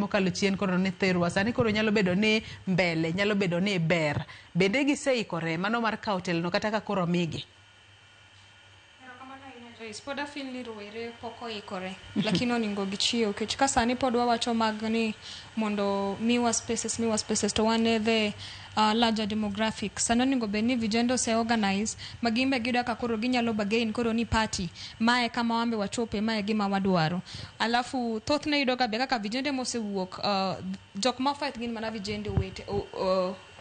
mokalo chien koro ni thirwa sani koro nyalo bedo ni mbele nyalo bedo ni ber bende giseikore mano mar kawo telono kata ka koro migi. Poda feel ni rowere poko ikore lakini oningo gichio kech ka sani pod wawacho mag ni mondo miwa spaces to one the larger demographics sano ningo beni vijendo se organize magimbe gida ka koro ginyalo bagain koro ni party mae kama wambe wachope mae gima wadwaro alafu thothne idoga be kaka vijende mosewuok jok ma fight gin mana vijende wete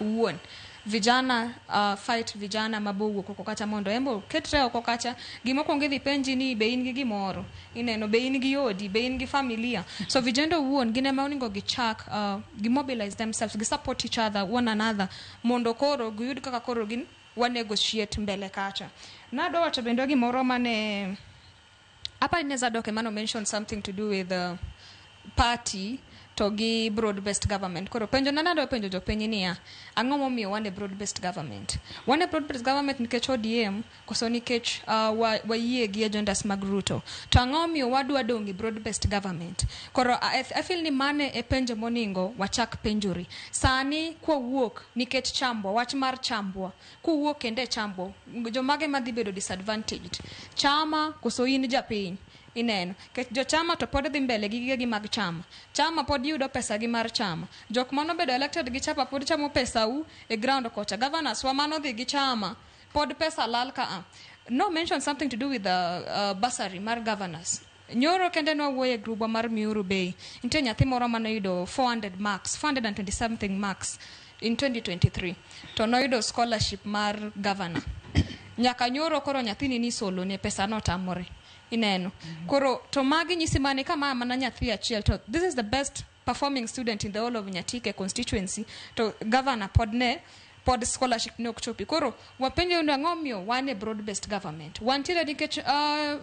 uwon vijana fight vijana mabowo koko kacha mondo embo ketre oko kacha gimoko ngi penji ni be in gi gimoro ineno be in gi yodi be in gi familia so vijendo wuon gine ma oningo gichak gimobilize themselves gi support each other one another mondo koro giyud kaka koro gin one negotiate mbele kacha na do wacho bendo gimoro mane apa ineza doke mano mention something to do with the party to gi broad based government koro penjo nanado penjo jo penyinia ang'o momiyo wane broad based government nikech ODM koso nikech wayie gi agendas mag Ruto to ang'o momiyo wadwa dongi broad based government koro I feel ni mane e penjo moningo wachak penjuri sani kwa wuok nikech chambwa wach mar chambwa kuwuok kende chambwa jomage madhi bedo disadvantaged chama koso in japiny ineno ke jo chama to pod dhi mbele gi gige gi mag chama pod yudo pesa gi mar chama jok mano bedo elected gi chapa pod chamo pesa e ground kocha governors wa mano dhi gi chama pod pesa lal ka no mention something to do with the bursary mar governors nyoro kende no wuoye grupo mar Miuru Bay inte nyathi moro mane yudo 420 something marks in 2023 to no yudo scholarship mar governor nyaka nyoro koro nyathini ni solo ne pesa no tamore ineno koro to magi nyisi mane kama mana nyathi achiel to this is the best performing student in the whole of Nyatike constituency to governor pod scholarship no kuchopi koro wapenjo ndo ngomio wane broad based government wantire nikech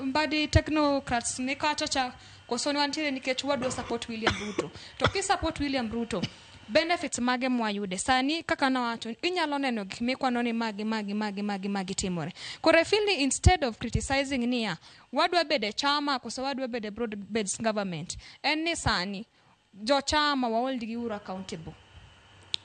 mbadi technocrats ne kacha koso wantire nikech wadwa support William Ruto to ki support William Ruto benefits mage mwayude sani kaka na wacho inyalo neno gikmikwano ni magi timore kore feel ni instead of criticizing niya wadwa bede chama koso wadwa bede broad based government en ni sani jo chama waoldi gi ura accountable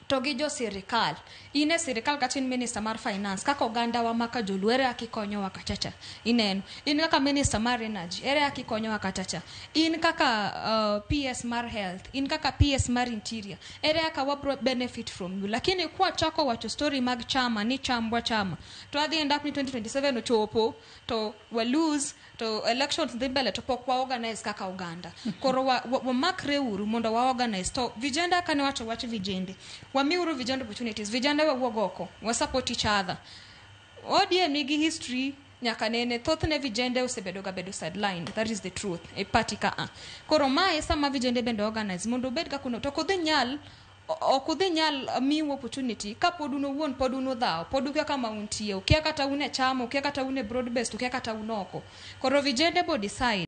to gi jo sirikal ine sirikal kachin minister mar finance kako ganda wa maka joluere akikonyo wakachacha ineno in kaka minister mar energy ere akikonyo wakachacha in kaka PS mar health in kaka PS mar interior ere aka wa benefit from you lakini kwa chako wacho story mag chama ni chambwa chama to at the end up ni 2027 ochopo to we lose to elections dhimbele to pokwa organize kaka Uganda koro wa makre uru mondo wa organize to vijenda kane wacho vijende wa miuru vijenda opportunities vijenda wa wogoko wa support each other ODM nigi history nyaka nene thothne vijende bedo sideline that is the truth e party ka koro mae sama vijende bende organize mondo bed ka kuno to okudhi nyal miu opportunity ka poduno wuon poduno dhao poduka kama untie ukia kata une chama ukia kata une broad based ukia kata unoko koro vijende bo decide